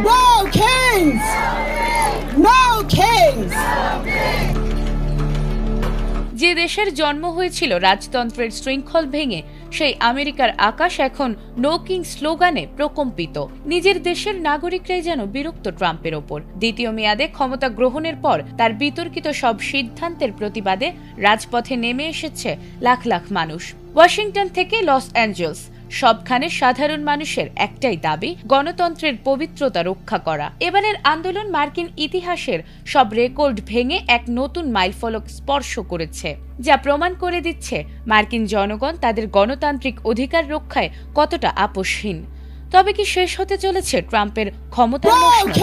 No kings! No kings! যে দেশের জন্ম হয়েছিল রাজতন্ত্রের শৃঙ্খল ভেঙে, সেই আমেরিকার আকাশ এখন নো কিং স্লোগানে প্রকম্পিত। নিজের দেশের নাগরিকরাই যেন বিরক্ত ট্রাম্পের ওপর। দ্বিতীয় মেয়াদে ক্ষমতা গ্রহণের পর তার বিতর্কিত সব সিদ্ধান্তের প্রতিবাদে রাজপথে নেমে এসেছে লাখ লাখ মানুষ। ওয়াশিংটন থেকে লস অ্যাঞ্জেলস, সবখানে সাধারণ মানুষের একটাই দাবি, গণতন্ত্রের পবিত্রতা রক্ষা করা। এবারের আন্দোলন মার্কিন ইতিহাসের সব রেকর্ড ভেঙে এক নতুন মাইলফলক স্পর্শ করেছে, যা প্রমাণ করে দিচ্ছে মার্কিন জনগণ তাদের গণতান্ত্রিক অধিকার রক্ষায় কতটা আপোষহীন। তবে কি শেষ হতে চলেছে ট্রাম্পের ক্ষমতার মসনদ?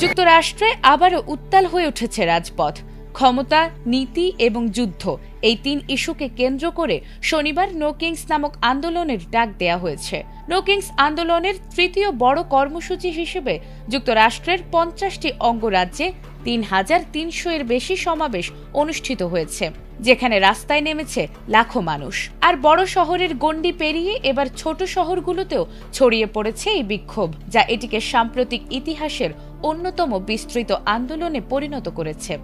যুক্তরাষ্ট্রে আবারও উত্তাল হয়ে উঠেছে রাজপথ। ক্ষমতা, নীতি এবং যুদ্ধ, এই তিন ইস্যুকে কেন্দ্র করে শনিবার নো কিংস নামক আন্দোলনের ডাক দেয়া হয়েছে। নো কিংস আন্দোলনের তৃতীয় বড় কর্মসূচি হিসেবে যুক্তরাষ্ট্রের 50টি অঙ্গরাজ্যে 3,300 এর বেশি সমাবেশ অনুষ্ঠিত হয়েছে, যেখানে রাস্তায় নেমেছে লাখো মানুষ। আর বড় শহরের গণ্ডি পেরিয়ে এবার ছোট শহরগুলোতেও ছড়িয়ে পড়েছে এই বিক্ষোভ, যা এটিকে সাম্প্রতিক ইতিহাসের অন্যতম বিস্তৃত আন্দোলনে পরিণত করেছে।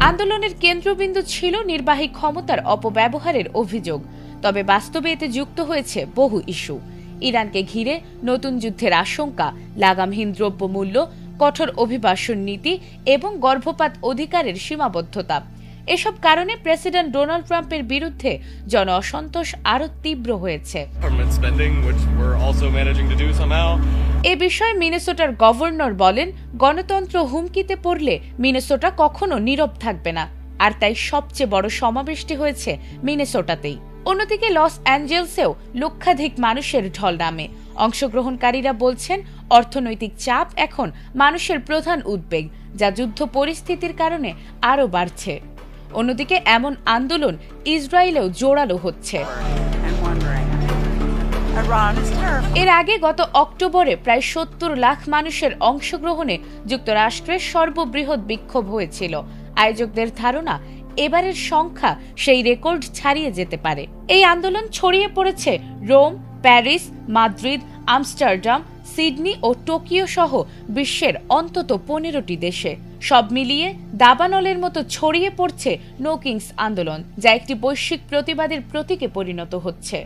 আন্দোলনের কেন্দ্রবিন্দু ছিল নির্বাহী ক্ষমতার অপব্যবহারের অভিযোগ, তবে বাস্তবে এতে যুক্ত হয়েছে বহু ইস্যু। ইরানকে ঘিরে নতুন যুদ্ধের আশঙ্কা, লাগামহীন দ্রব্যমূল্য, কঠোর অভিবাসন নীতি এবং গর্ভপাত অধিকারের সীমাবদ্ধতা। এসব কারণে প্রেসিডেন্ট ডোনাল্ড ট্রাম্পের বিরুদ্ধে জন অসন্তোষ আরও তীব্র হয়েছে। এ বিষয়ে মিনেসোটার গভর্নর বলেন, গণতন্ত্র হুমকিতে পড়লে মিনেসোটা কখনো নীরব থাকবে না, আর তাই সবচেয়ে বড় সমাবেশটি হয়েছে মিনেসোটাতেই। অন্যদিকে লস অ্যাঞ্জেলসেও লক্ষাধিক মানুষের ঢল নামে। অংশগ্রহণকারীরা বলছেন, অর্থনৈতিক চাপ এখন মানুষের প্রধান উদ্বেগ, যা যুদ্ধ পরিস্থিতির কারণে আরও বাড়ছে। অন্যদিকে এমন আন্দোলন ইসরায়েলেও জোরালো হচ্ছে। এর আগে গত অক্টোবরে প্রায় 70 লাখ মানুষের অংশগ্রহণে যুক্তরাষ্ট্রের সর্ববৃহৎ বিক্ষোভ হয়েছিল। আয়োজকদের ধারণা, এবারের সংখ্যা সেই রেকর্ড ছাড়িয়ে যেতে পারে। এই আন্দোলন ছড়িয়ে পড়েছে Rome, Paris, Madrid, Amsterdam, Sydney ও টোকিও সহ বিশ্বের অন্তত 15টি দেশে। সব মিলিয়ে দাবানলের মতো ছড়িয়ে পড়ছে নো কিংস আন্দোলন, যা একটি বৈশ্বিক প্রতিবাদের প্রতীকে পরিণত হচ্ছে।